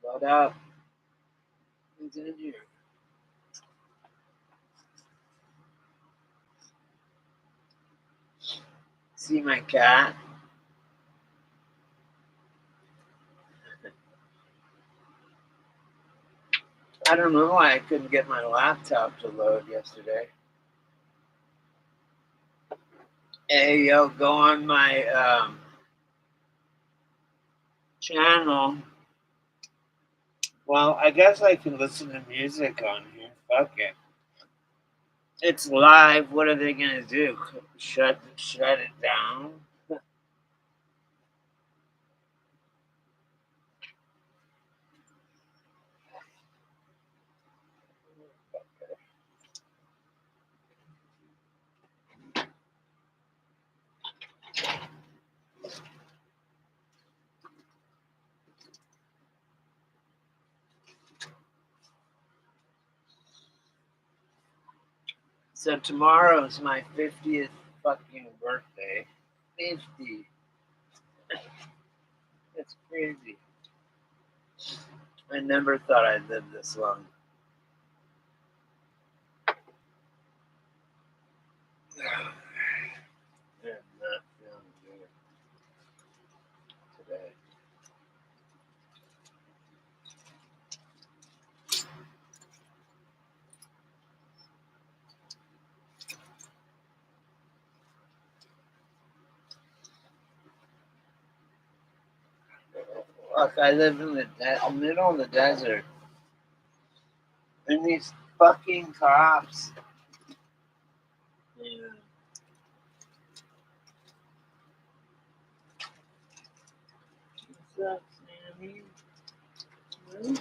What up? Who's in here? See my cat? I don't know why I couldn't get my laptop to load yesterday. Hey, yo, go on my channel. Well, I guess I can listen to music on here. Fuck it. It's live. What are they gonna do? Shut it down? So tomorrow's my 50th fucking birthday. 50. That's crazy. I never thought I'd live this long. I'm not feeling good today. Look, I live in the middle of the desert. And these fucking cops. Yeah. What's up, Sammy? Hmm?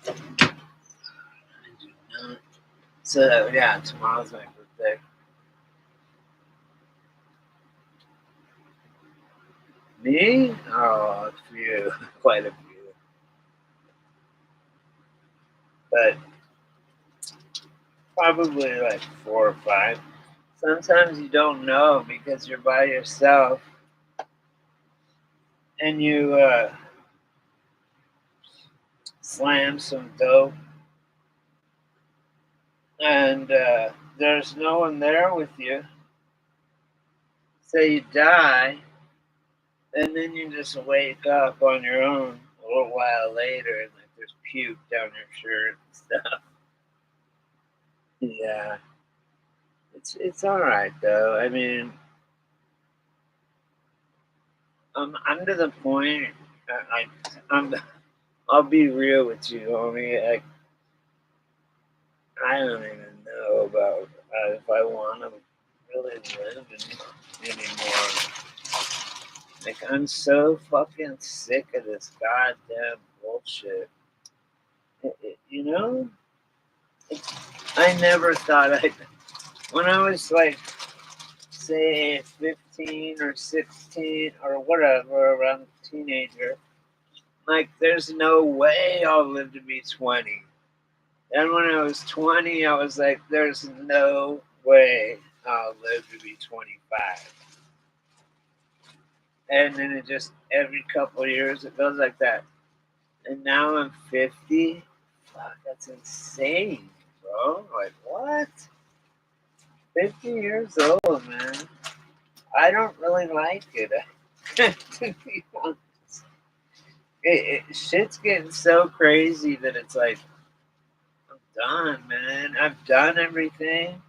I do not. So, yeah, tomorrow's my birthday. Me? Oh, a few. Quite a few. But probably like 4 or 5. Sometimes you don't know because you're by yourself and you slam some dope and there's no one there with you. So you die and then you just wake up on your own a little while later and like there's puke down your shirt and stuff. Yeah. It's all right though. I mean, I'm to the point. I'm. I'll be real with you, homie. I don't even know about if I want to really live anymore. Like I'm so fucking sick of this goddamn bullshit. You know, I never thought I'd. When I was like, say, 15 or 16 or whatever, around teenager. Like, there's no way I'll live to be 20. And when I was 20, I was like, there's no way I'll live to be 25. And then it just, every couple of years, it goes like that. And now I'm 50. Fuck, that's insane, bro. Like, what? 50 years old, man. I don't really like it. To be honest. Shit's getting so crazy that it's like, I'm done, man. I've done everything.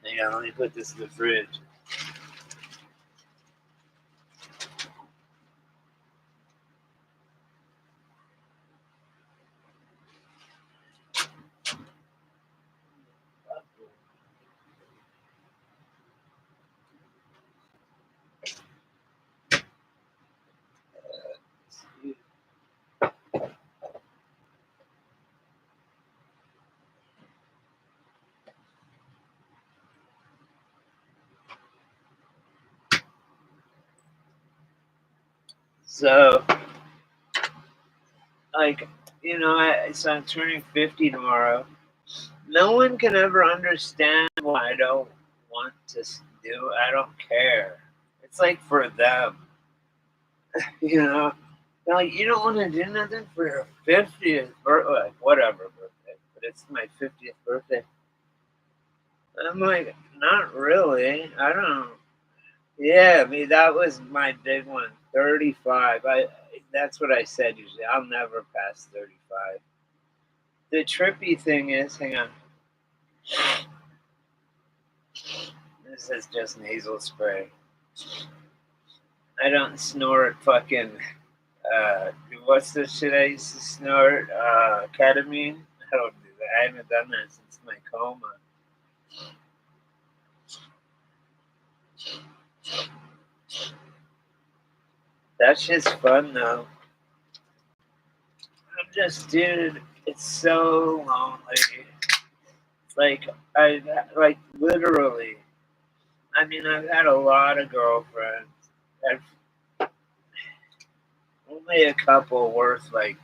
Hang on, let me put this in the fridge. So, like, so I'm turning 50 tomorrow. No one can ever understand why I don't want to do. I don't care. It's like for them, you know. They're like, you don't want to do nothing for your 50th birthday, like, whatever birthday, but it's my 50th birthday. I'm like, not really. I don't. Yeah, I mean that was my big one. 35. That's what I said usually. I'll never pass 35. The trippy thing is, hang on. This is just nasal spray. I don't snort fucking what's the shit I used to snort? Ketamine? I don't do that. I haven't done that since my coma. That shit's fun though. I'm just, dude, it's so lonely. Like, literally. I mean, I've had a lot of girlfriends. I've only a couple worth, like,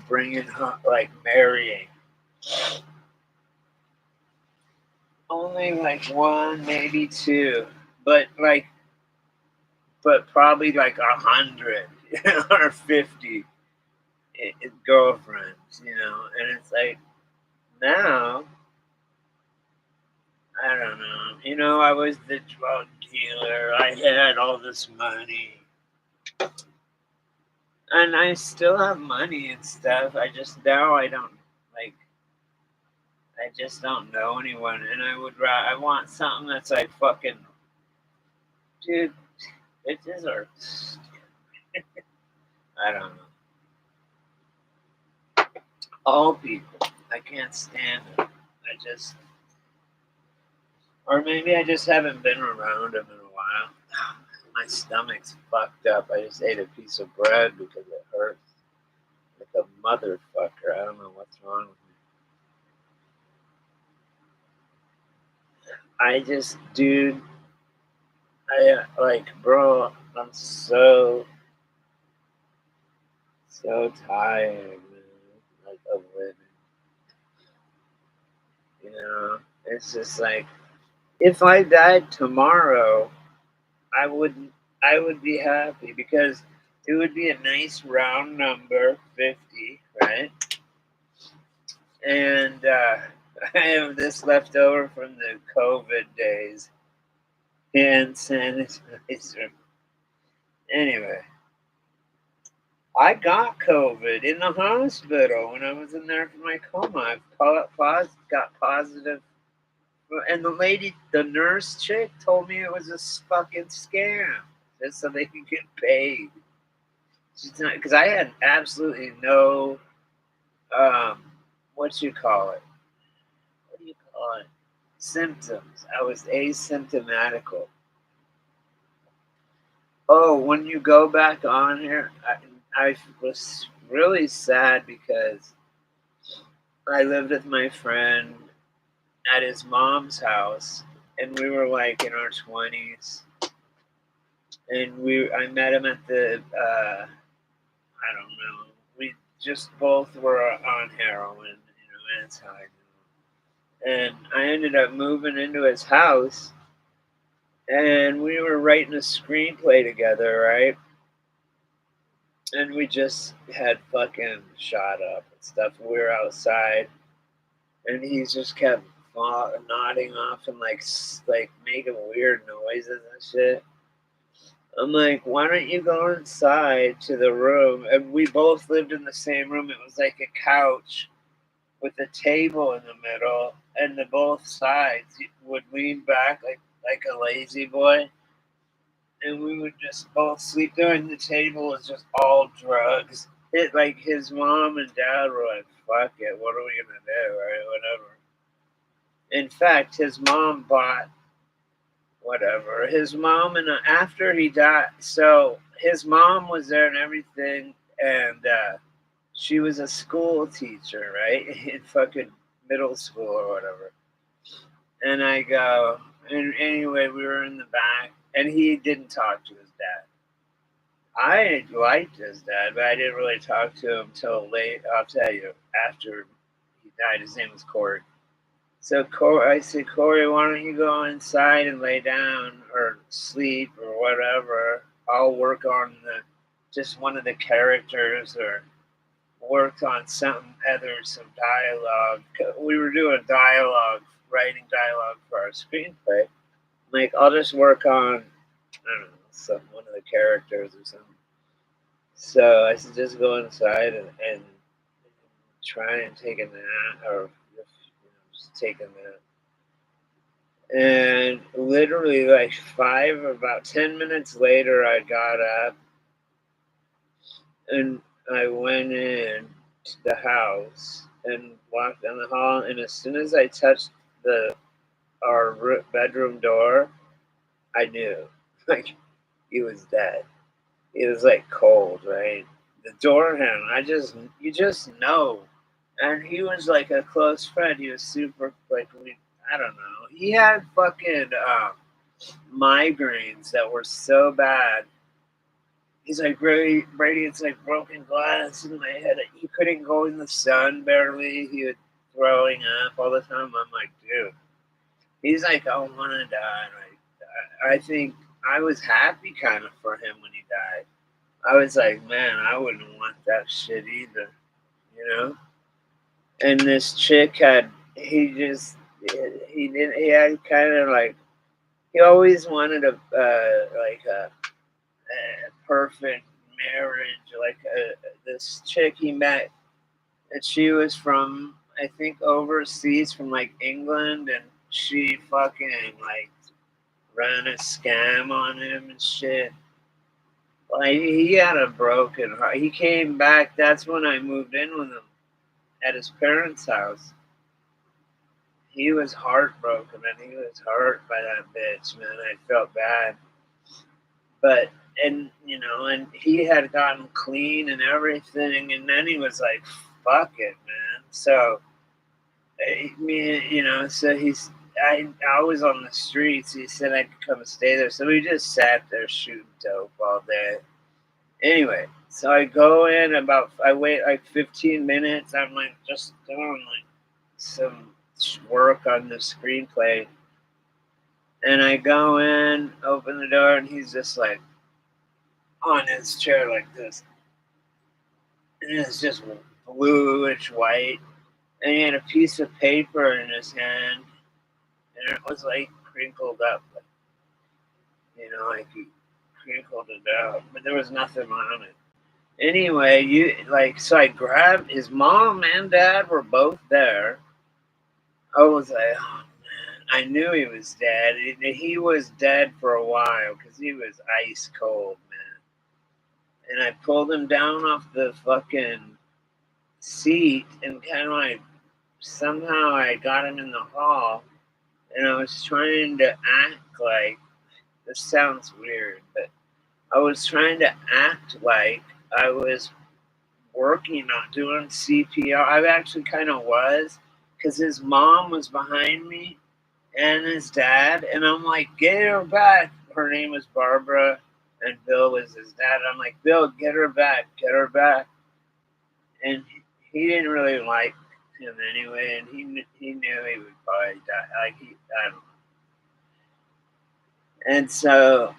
bringing home, like, marrying. Only, like, one, maybe two. But, like, but probably, like, 100, or 50 girlfriends, And it's like, now, I don't know. I was the drug dealer. I had all this money. And I still have money and stuff. I just now I don't like. I just don't know anyone, and I want something that's like fucking, dude. Bitches are. I don't know. All people. I can't stand them. Or maybe I just haven't been around them in a while. My stomach's fucked up. I just ate a piece of bread because it hurts like a motherfucker. I don't know what's wrong with me. I just, dude, bro, I'm so tired, man, like, of living. It's just like, if I died tomorrow, I wouldn't, I would be happy because it would be a nice round number, 50, right? And I have this left over from the COVID days, hand sanitizer. Anyway, I got COVID in the hospital when I was in there for my coma. Got positive, and the nurse chick told me it was a fucking scam, just so they could get paid. She's not, because I had absolutely no, um, what you call it? What do you call it? Symptoms. I was asymptomatical. Oh, when you go back on here, I was really sad because I lived with my friend at his mom's house, and we were like in our 20s, and I met him at the I don't know, we just both were on heroin, that's how I knew him. And I ended up moving into his house, and we were writing a screenplay together, right? And we just had fucking shot up and stuff. We were outside, and he just kept nodding off and like making weird noises and shit. I'm like, why don't you go inside to the room? And we both lived in the same room. It was like a couch with a table in the middle, and the both sides would lean back like a lazy boy, and we would just both sleep there. And the table was just all drugs. It like his mom and dad were like, "Fuck it, what are we gonna do?" Right, whatever. In fact, his mom bought whatever. His mom, and after he died, so his mom was there and everything, and she was a school teacher, right, in fucking middle school or whatever. And and anyway, we were in the back, and he didn't talk to his dad. I liked his dad, but I didn't really talk to him till late. I'll tell you, after he died. His name was Corey. So I said, Corey, why don't you go inside and lay down or sleep or whatever? I'll work on the just one of the characters or work on something other, some dialogue. We were doing dialogue, writing dialogue for our screenplay. Like I'll just work on I don't know some one of the characters or something. So I said, just go inside and try and take a nap or just take a nap. And literally, like about 10 minutes later, I got up and I went in to the house and walked down the hall. And as soon as I touched our bedroom door, I knew, like, he was dead. He was like cold, right? The door handle, you just know. And he was like a close friend. He was super, like, I don't know. He had fucking migraines that were so bad. He's like, Brady, it's like broken glass in my head. He couldn't go in the sun barely. He was throwing up all the time. I'm like, dude. He's like, I want to die. Like, I think I was happy kind of for him when he died. I was like, man, I wouldn't want that shit either, you know? And this chick he had kind of like, he always wanted a perfect marriage, this chick he met, and she was from I think overseas from like England, and she fucking like ran a scam on him and shit. Like he had a broken heart. He came back. That's when I moved in with him at his parents' house. He was heartbroken and he was hurt by that bitch, man. I felt bad. But and he had gotten clean and everything, and then he was like, "Fuck it, man." So so I was on the streets. He said I could come and stay there, so we just sat there shooting dope all day. Anyway, so I wait like 15 minutes. I'm like just doing like some work on the screenplay, and I go in, open the door, and he's just like on his chair like this, and it's just bluish white, and he had a piece of paper in his hand, and it was like crinkled up, like he crinkled it out, but there was nothing on it. Anyway, so I grabbed his mom and dad were both there. I was like, oh man, I knew he was dead. He was dead for a while because he was ice cold, man. And I pulled him down off the fucking seat and kind of like somehow I got him in the hall, and I was trying to act like this sounds weird, but I was trying to act like I was working on doing CPR. I actually kind of was because his mom was behind me and his dad, and I'm like, get her back. Her name was Barbara, and Bill was his dad. I'm like, Bill, get her back, get her back. And he didn't really like him anyway, and he knew he would probably die. I don't know. And so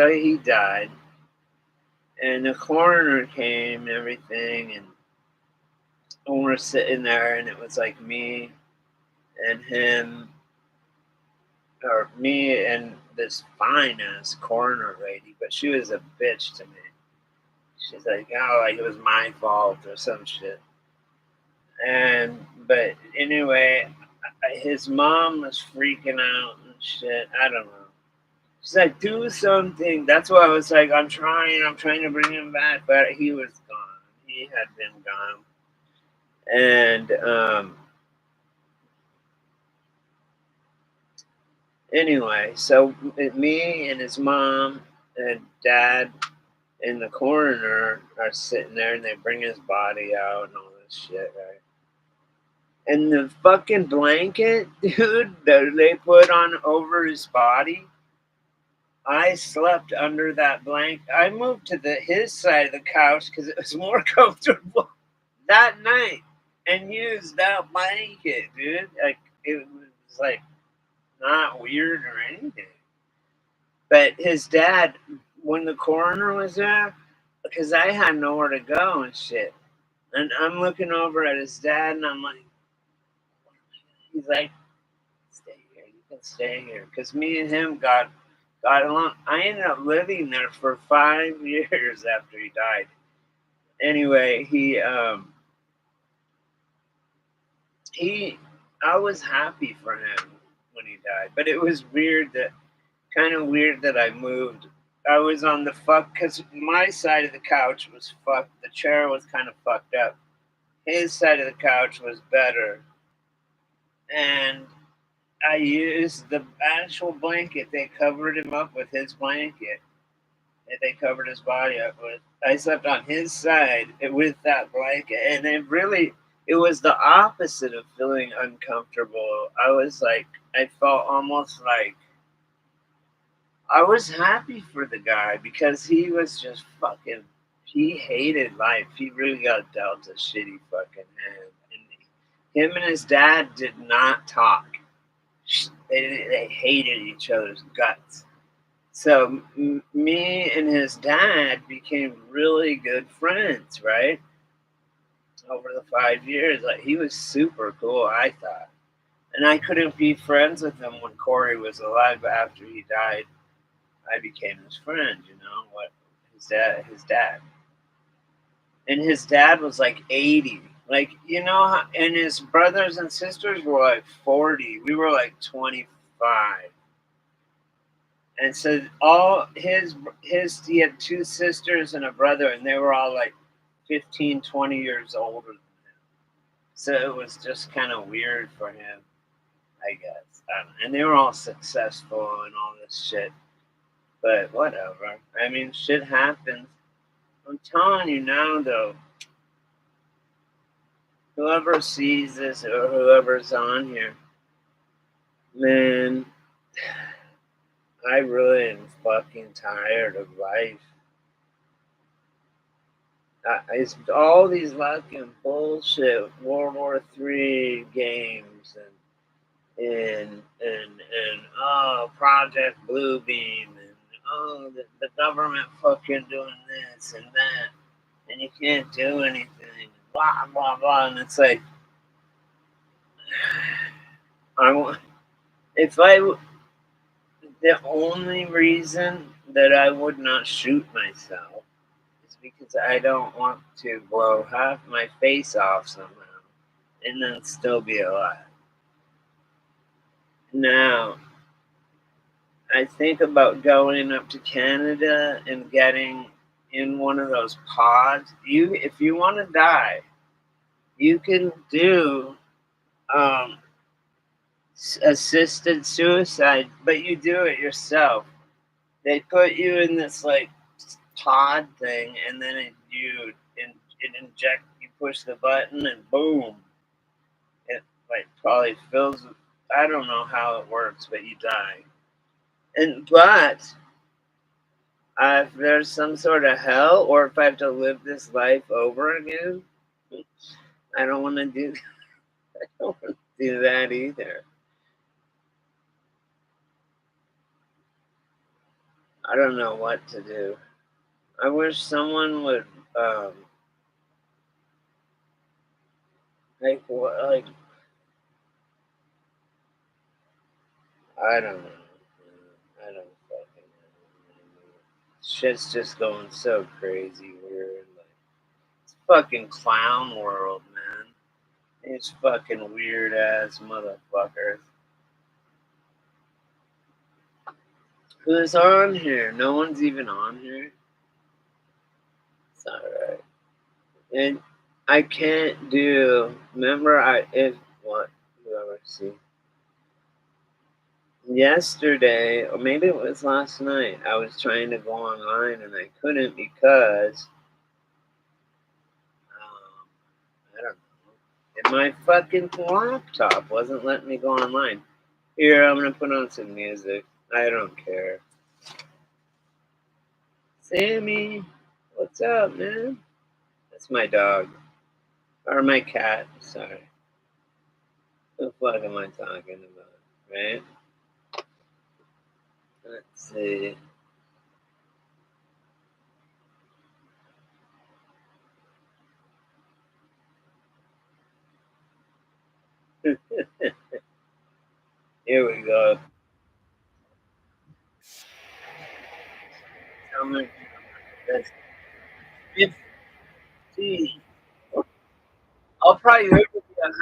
he died, and the coroner came and everything, and we're sitting there, and it was like me and him, or me and this fine ass coroner lady, but she was a bitch to me. She's like, oh, like it was my fault or some shit. But anyway, his mom was freaking out and shit. I don't know. She's like, do something. That's why I was like, I'm trying to bring him back, but he was gone. He had been gone. And anyway, so me and his mom and dad and the coroner are sitting there, and they bring his body out and all this shit, right? And the fucking blanket, dude, that they put on over his body, I slept under that blanket. I moved to his side of the couch because it was more comfortable that night and used that blanket, dude. Like it was like not weird or anything. But his dad, when the coroner was there, because I had nowhere to go and shit, and I'm looking over at his dad, and I'm like, he's like, stay here. You can stay here. Because me and him got along. I ended up living there for 5 years after he died. Anyway, he I was happy for him when he died, but it was kind of weird that I moved. I was on the fuck because my side of the couch was fucked. The chair was kind of fucked up. His side of the couch was better, and I used the actual blanket. They covered him up with his blanket that they covered his body up with. I slept on his side with that blanket, and it was the opposite of feeling uncomfortable. I was like, I felt almost like I was happy for the guy because he was just fucking. He hated life. He really got dealt a shitty fucking hand. And him and his dad did not talk. They hated each other's guts. So me and his dad became really good friends, right? Over the 5 years, like he was super cool, I thought, and I couldn't be friends with him when Corey was alive. But after he died, I became his friend. You know what? His dad, and his dad was like 80. Like and his brothers and sisters were like 40. We were like 25. And so all he had two sisters and a brother, and they were all like 15, 20 years older than him. So it was just kind of weird for him, I guess. I don't know. And they were all successful and all this shit. But whatever. I mean, shit happens. I'm telling you now, though, whoever sees this or whoever's on here, man, I really am fucking tired of life. It's all these fucking bullshit World War III games and Project Bluebeam and the government fucking doing this and that and you can't do anything blah blah blah, and it's like I want if I the only reason that I would not shoot myself is because I don't want to blow half my face off somehow and then still be alive. Now, I think about going up to Canada and getting in one of those pods. If you want to die, you can do um, assisted suicide, but you do it yourself. They put you in this like pod thing, and then it inject. You push the button, and boom, it like probably fills. I don't know how it works, but you die. But if there's some sort of hell, or if I have to live this life over again, I don't want to do. I don't want to do that either. I don't know what to do. I wish someone would like what like I don't know. I don't fucking know. Shit's just going so crazy weird. Like it's fucking clown world, man. These fucking weird ass motherfuckers. Who's on here? No one's even on here. It's alright. And I can't do. Remember, I if what whoever see yesterday or maybe it was last night. I was trying to go online and I couldn't because I don't know. And my fucking laptop wasn't letting me go online. Here, I'm gonna put on some music. I don't care. Sammy, what's up, man? That's my dog. Or my cat, sorry. What the fuck am I talking about, right? Let's see. Here we go. Tell me that's 50. I'll probably live with you 100%.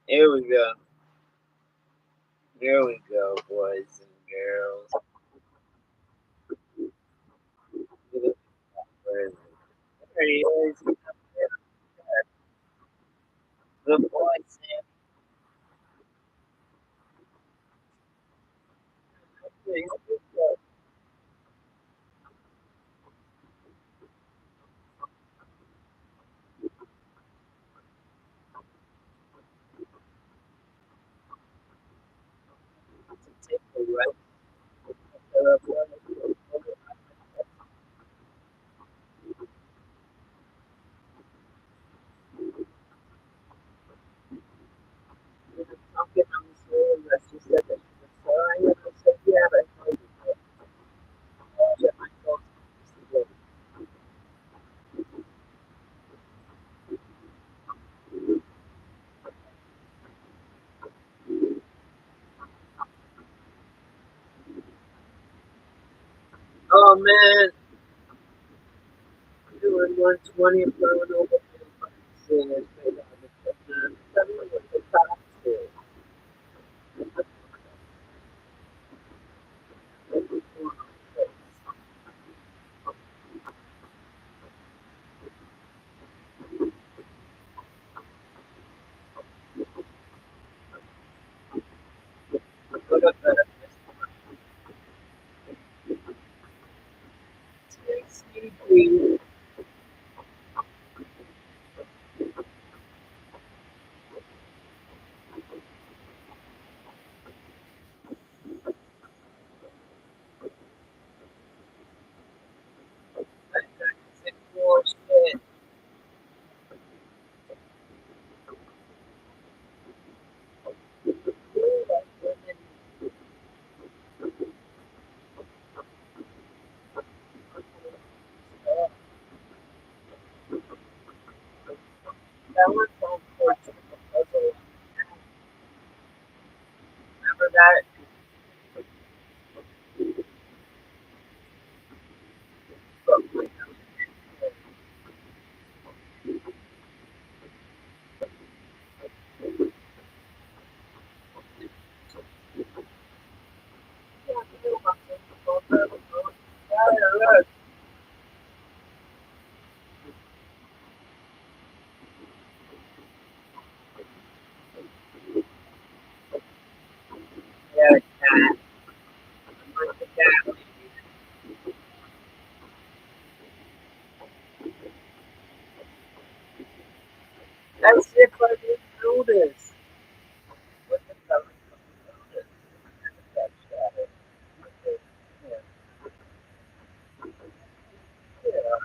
Here we go. Here we go, boys and girls. Where is it? There he is. Good boy, Sam. Take the right. Oh man, doing 120 and throwing over. Seeing his face on the top still. Put up that TCP. More shit. That was so unfortunate. Remember that? Yeah, cat. Like the cat. That's it, but I didn't notice. What the hell is notice? That shadow. Yeah, yeah.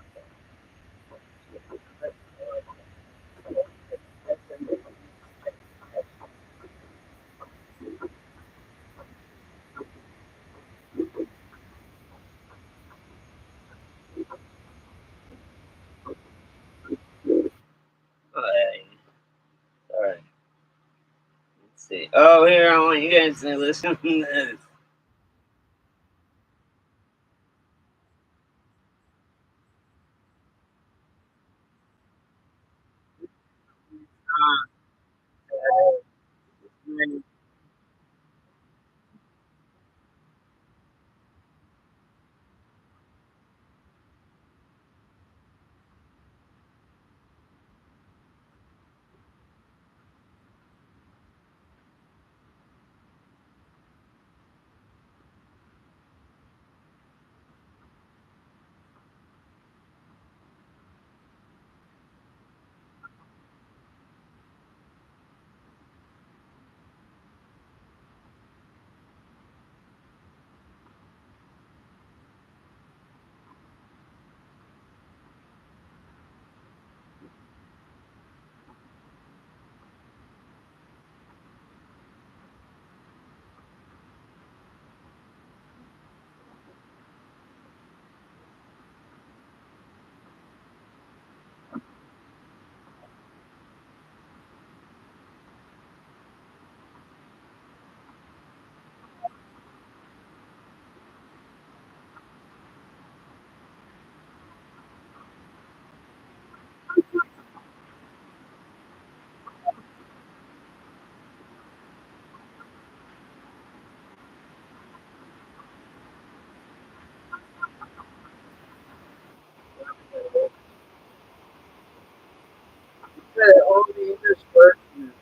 Alright. Alright. Let's see. Oh, here, I want you guys to listen to this. the only English person.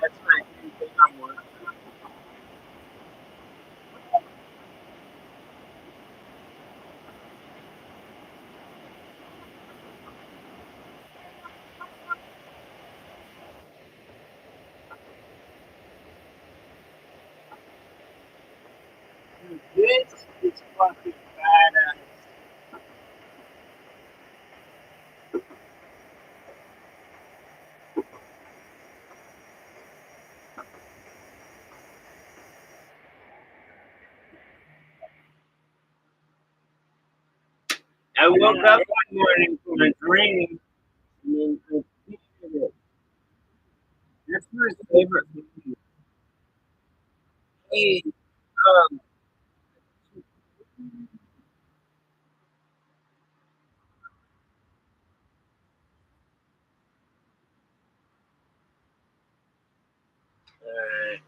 That's my new thing I'm working on. This is fucking badass. I woke up one morning from a dream and then repeated it. That's my favorite movie. Hey, um, alright.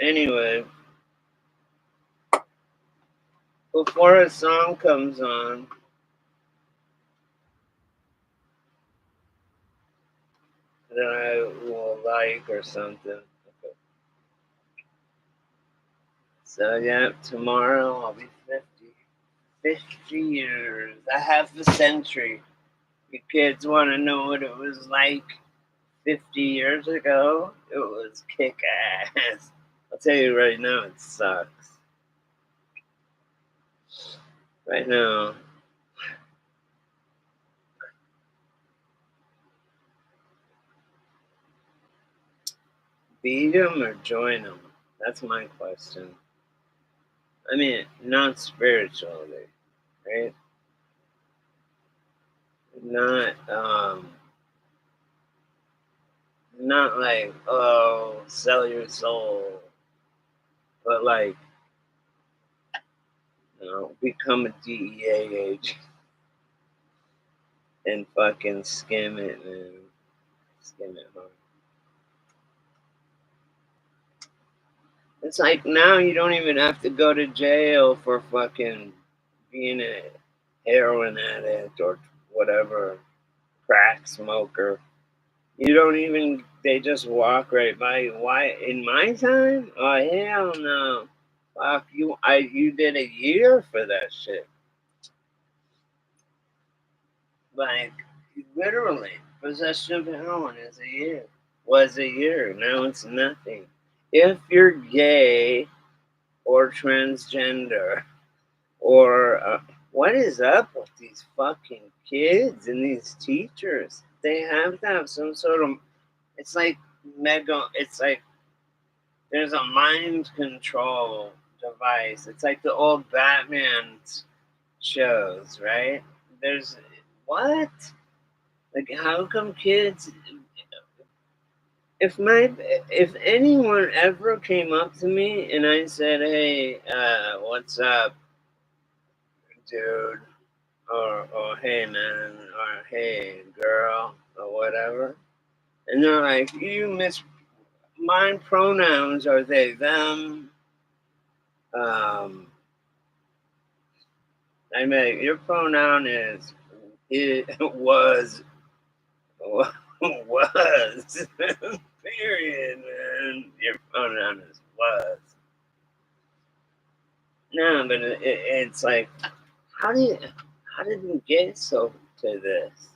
Anyway, before a song comes on that I will like or something. Okay. So yeah, tomorrow I'll be 50. 50 years. A half a century. You kids want to know what it was like 50 years ago? It was kick ass. I'll tell you right now, it sucks. Right now, beat them or join them? That's my question. I mean, not spiritually, right? not not like, oh, sell your soul, but like, become a DEA agent and fucking skim it, man. Skim it hard. It's like now you don't even have to go to jail for fucking being a heroin addict or whatever, crack smoker. You don't even, they just walk right by you. Why? In my time? Oh, hell no. Fuck you. You did a year for that shit. Like, literally, possession of heroin is a year. Was a year. Now it's nothing. If you're gay or transgender, or what is up with these fucking kids and these teachers? They have to have some sort of. It's like It's like there's a mind control device. It's like the old Batman shows, right? There's what? Like, how come kids? If anyone ever came up to me and I said, "Hey, what's up, dude?" or "Hey, man," or "Hey, girl," or whatever, and they're like, "You miss mine pronouns are they them." Um, I mean, your pronoun is it was was period, man. Your pronoun is was. No, but it's like, how do you how did we get so to this?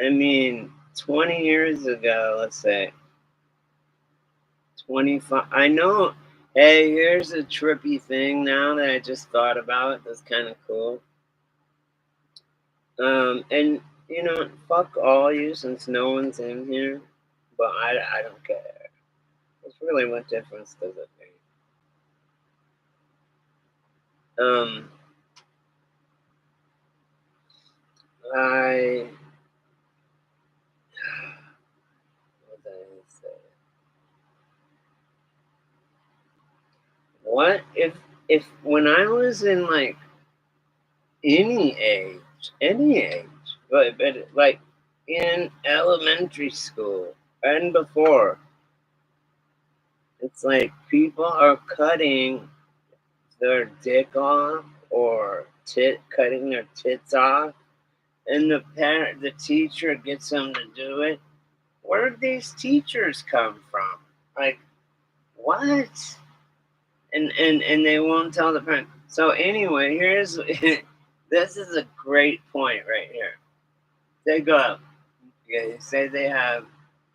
I mean, 20 years ago, let's say 25. I know. Hey, here's a trippy thing now that I just thought about. That's kind of cool. And fuck all you since no one's in here, but I don't care. It's really what difference does it make? Um, I what did I say? What if when I was in like any age, but like in elementary school and before, it's like people are cutting their dick off or cutting their tits off, and the teacher gets them to do it. Where did these teachers come from? Like, what? And they won't tell the parent. So anyway, here's this is a great point right here. They go up. Yeah, say they have.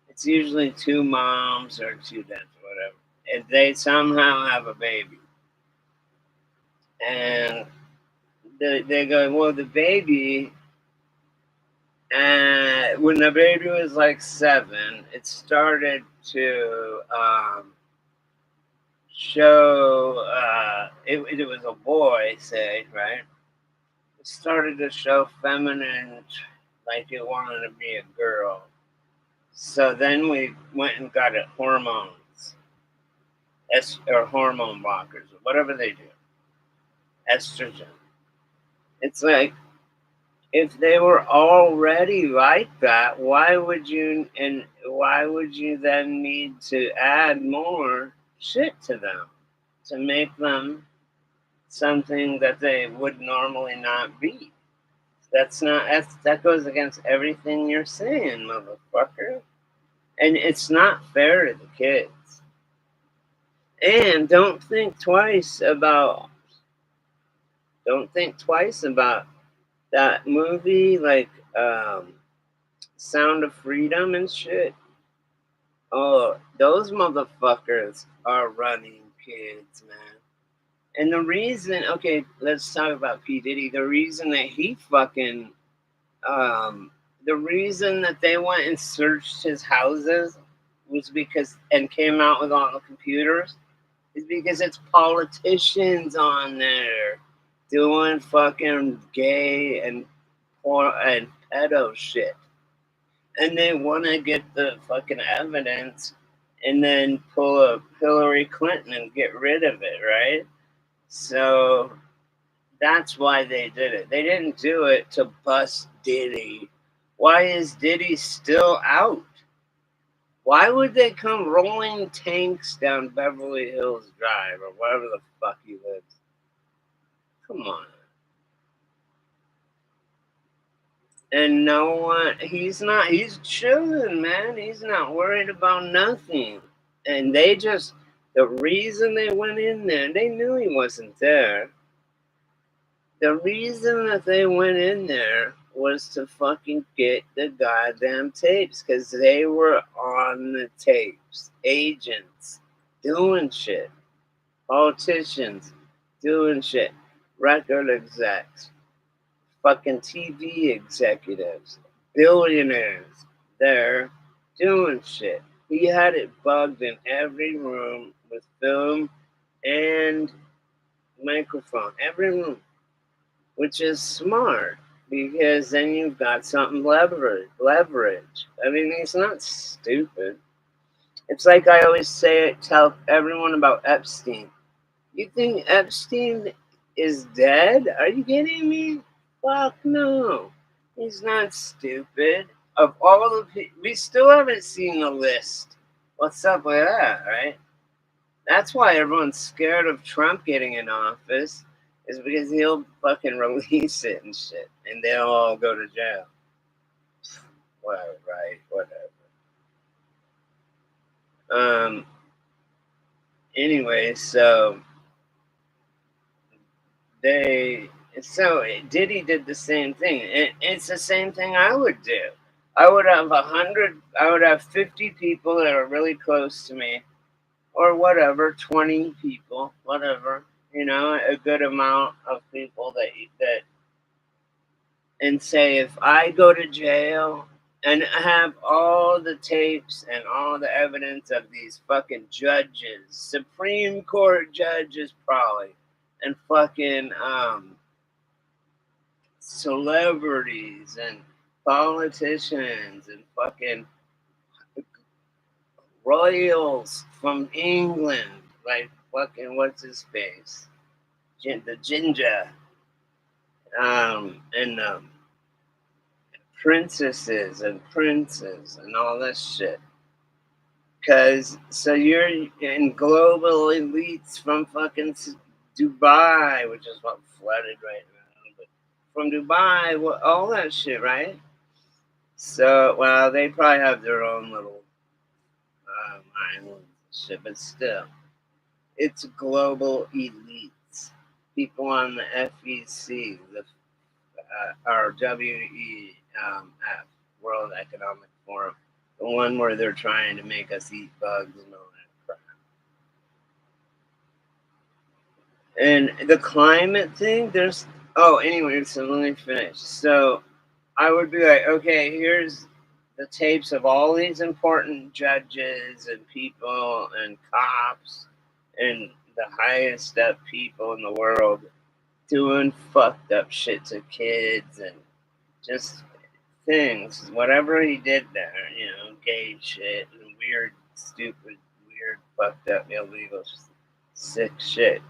It's usually two moms or two dads or whatever, and they somehow have a baby, and they go, well, the baby. And when the baby was like 7, it started to show. It was a boy, say, right? It started to show feminine, like it wanted to be a girl. So then we went and got it hormones, or hormone blockers, or whatever they do, estrogen. It's like if they were already like that, why would you then need to add more shit to them to make them something that they would normally not be? That goes against everything you're saying, motherfucker. And it's not fair to the kids. And don't think twice about that movie, like Sound of Freedom and shit. Oh, those motherfuckers are running kids, man. And the reason, okay, let's talk about P. Diddy. The reason that he fucking, the reason that they went and searched his houses was and came out with all the computers, is because it's politicians on there doing fucking gay and and pedo shit. And they want to get the fucking evidence and then pull up Hillary Clinton and get rid of it, right? So that's why they did it. They didn't do it to bust Diddy. Why is Diddy still out? Why would they come rolling tanks down Beverly Hills Drive or wherever the fuck he lives? Come on. And no one, he's chilling, man. He's not worried about nothing. And the reason they went in there, they knew he wasn't there. The reason that they went in there was to fucking get the goddamn tapes because they were on the tapes. Agents doing shit. Politicians doing shit. Record execs. Fucking TV executives. Billionaires. They're doing shit. He had it bugged in every room with film and microphone. Every room. Which is smart because then you've got something leverage. I mean, he's not stupid. It's like I always tell everyone about Epstein. You think Epstein is dead? Are you kidding me? Fuck no. He's not stupid. Of all the people, we still haven't seen the list. What's up with that, right? That's why everyone's scared of Trump getting in office, is because he'll fucking release it and shit, and they'll all go to jail. Well, right, whatever. Anyway, so Diddy did the same thing. It's the same thing I would do. I would have 50 people that are really close to me, or whatever, 20 people, whatever, a good amount of people that and say if I go to jail and have all the tapes and all the evidence of these fucking judges, Supreme Court judges probably, and fucking celebrities and politicians and fucking royals from England, like fucking what's his face, the ginger, and princesses and princes and all this shit. So you're in global elites from fucking Dubai, which is what flooded right now. But from Dubai, all that shit, right? So, well, they probably have their own little islands and shit, but still, it's global elites. People on the FEC, or WEF, World Economic Forum, the one where they're trying to make us eat bugs and all that crap. And the climate thing, anyway, so let me finish. So I would be like, okay, here's the tapes of all these important judges and people and cops and the highest up people in the world doing fucked up shit to kids and just things, whatever he did there, gay shit and weird, stupid, weird, fucked up, illegal, sick shit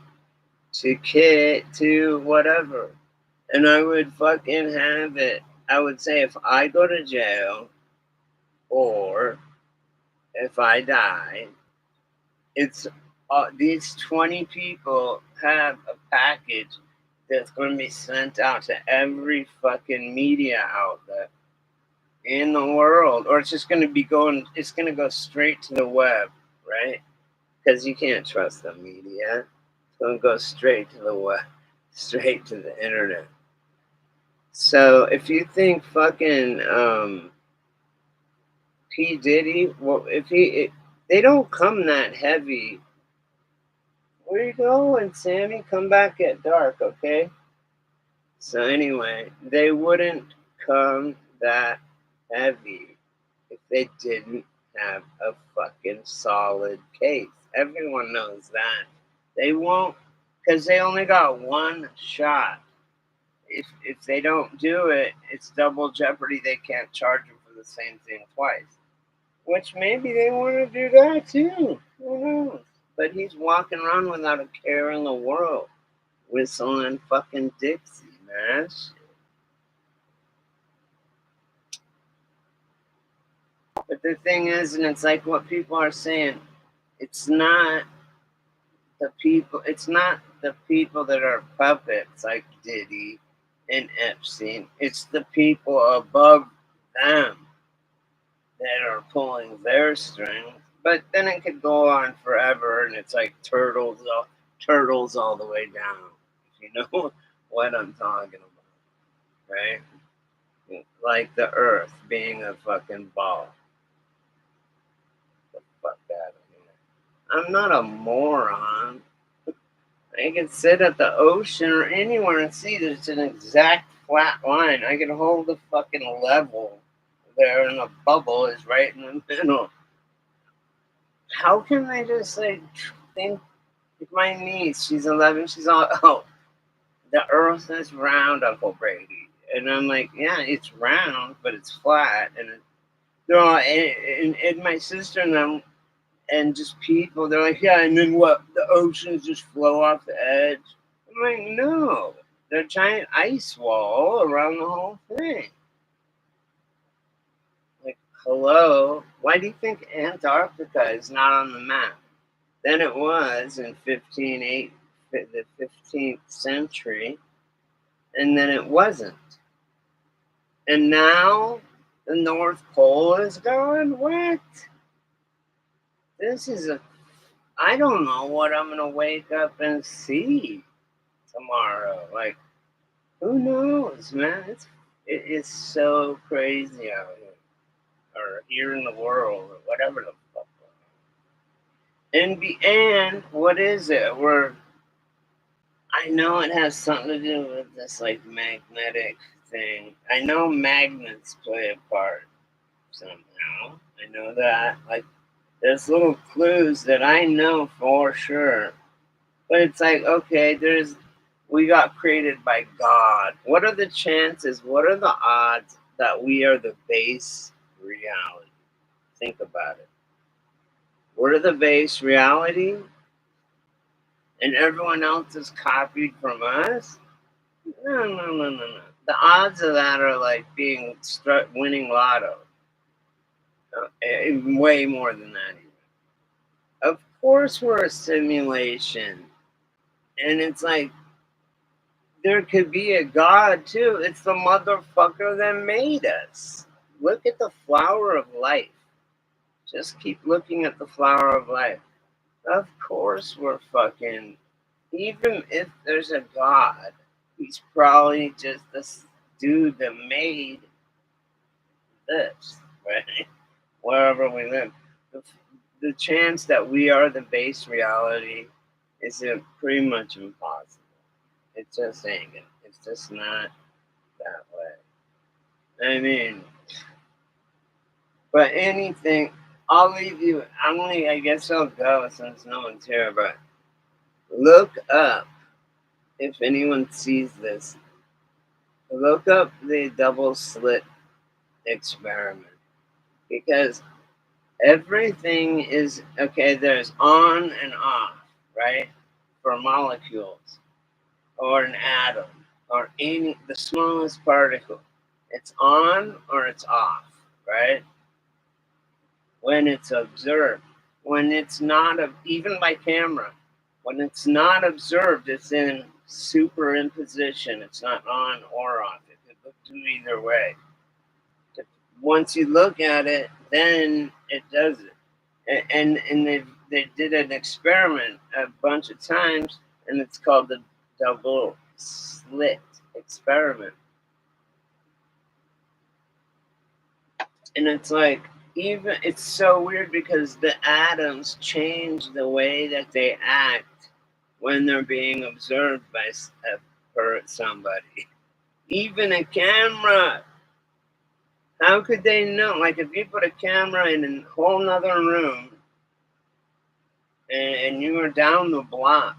to whatever. And I would fucking have it. I would say if I go to jail or if I die, it's these 20 people have a package that's going to be sent out to every fucking media outlet in the world, or it's just going to it's going to go straight to the web, right? Because you can't trust the media. It's going to go straight to the web, straight to the internet. So if you think fucking P. Diddy, well, they don't come that heavy. Where you going, Sammy? Come back at dark, okay? So anyway, they wouldn't come that heavy if they didn't have a fucking solid case. Everyone knows that. They won't, because they only got one shot. if they don't do it, it's double jeopardy. They can't charge him for the same thing twice. Which maybe they want to do that too. Who knows? But he's walking around without a care in the world, whistling fucking Dixie, man. But the thing is, and it's like what people are saying, it's not it's not the people that are puppets like Diddy and Epstein. It's the people above them that are pulling their strings. But then it could go on forever, and it's like turtles all the way down. If you know what I'm talking about, right? Like the Earth being a fucking ball. The fuck out of here. I'm not a moron. I can sit at the ocean or anywhere and see there's an exact flat line. I can hold the fucking level there, and the bubble is right in the middle. How can they just like think? Like my niece, she's 11. She's all, oh, the Earth is round, Uncle Brady, and I'm like, yeah, it's round, but it's flat, and they're all, and my sister and them, and just people, they're like, yeah, and then what? The oceans just flow off the edge. I'm like, no, they're a giant ice wall around the whole thing. Like, hello, why do you think Antarctica is not on the map? Then it was in the 15th century, and then it wasn't. And now the North Pole is gone? What? This is a. I don't know what I'm going to wake up and see tomorrow. Like, who knows, man? It is so crazy out here. Or here in the world, or whatever the fuck. And what is it? I know it has something to do with this like magnetic thing. I know magnets play a part somehow. I know that. Like there's little clues that I know for sure. But it's like, okay, we got created by God. What are the chances? What are the odds that we are the base reality? Think about it. We're the base reality and everyone else is copied from us? No, no, no, no, no. The odds of that are like winning lotto. Way more than that. Even. Of course, we're a simulation, and it's like there could be a God too. It's the motherfucker that made us. Look at the flower of life. Just keep looking at the flower of life. Of course, we're fucking. Even if there's a God, he's probably just this dude that made this, right? Wherever we live. The chance that we are the base reality is pretty much impossible. It just ain't. It's just not that way. I mean, but anything, I'll leave you. I guess I'll go since no one's here, but look up, if anyone sees this, look up the double slit experiment. Because everything is okay. There's on and off, right? For molecules or an atom or the smallest particle, it's on or it's off, right? When it's observed, when it's not even by camera, when it's not observed, it's in superimposition. It's not on or off. It could look to either way. Once you look at it, then it does it. And they did an experiment a bunch of times, and it's called the double slit experiment. And it's like it's so weird because the atoms change the way that they act when they're being observed by somebody. Even a camera. How could they know? Like if you put a camera in a whole nother room and you were down the block,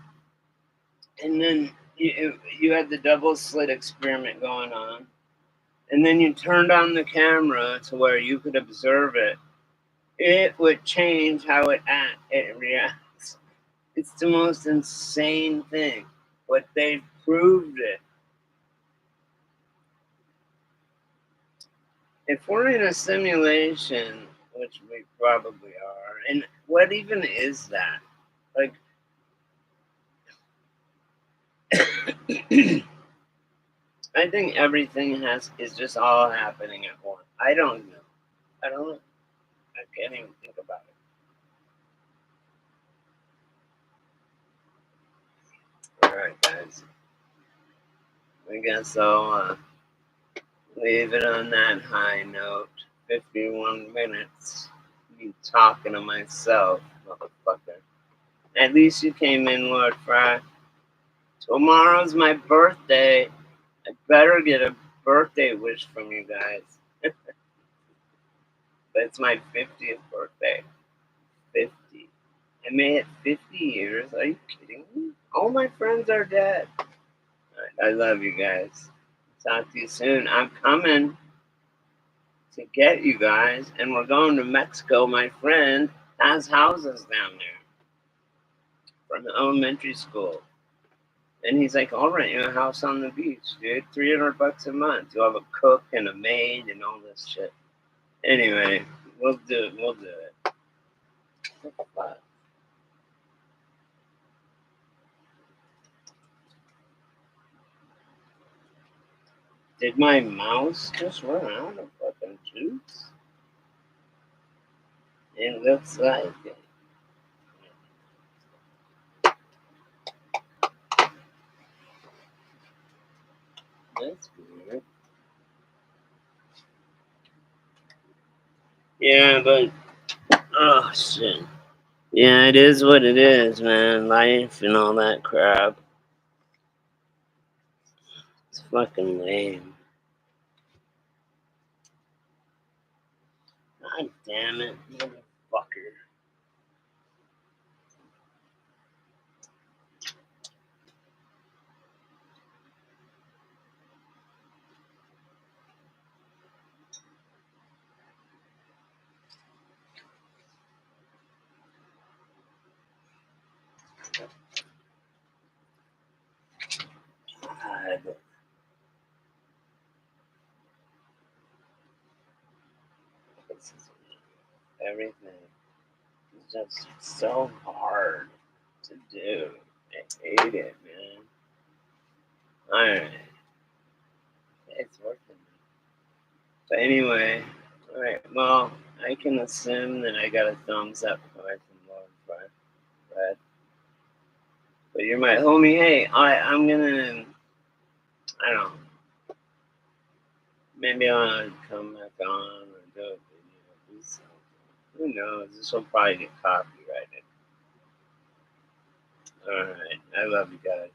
and then you had the double slit experiment going on, and then you turned on the camera to where you could observe it, it would change how it reacts. It's the most insane thing, but they've proved it. If we're in a simulation, which we probably are, and what even is that? Like, I think everything is just all happening at once. I don't know. I don't know. I can't even think about it. All right, guys. I guess I'll leave it on that high note. 51 minutes. Me talking to myself, motherfucker. At least you came in, Lord Fry. Tomorrow's my birthday. I better get a birthday wish from you guys. It's my 50th birthday. 50. I made it 50 years. Are you kidding me? All my friends are dead. I love you guys. Talk to you soon. I'm coming to get you guys, and we're going to Mexico. My friend has houses down there from the elementary school. And he's like, I'll rent you a house on the beach, dude. $300 a month. You'll have a cook and a maid and all this shit. Anyway, we'll do it. We'll do it. What the fuck? Did my mouse just run out of fucking juice? It looks like it. That's weird. Yeah, but oh shit. Yeah, it is what it is, man. Life and all that crap. It's fucking lame. God damn it, motherfucker. God. This is everything. It's just so hard to do. I hate it, man. Alright. It's working. But anyway, alright, well, I can assume that I got a thumbs up from Lord Fred. But you're my homie. Hey, I'm gonna, I don't know, maybe I'll come back on or do a video, do something. Who knows? This will probably get copyrighted. Alright, I love you guys.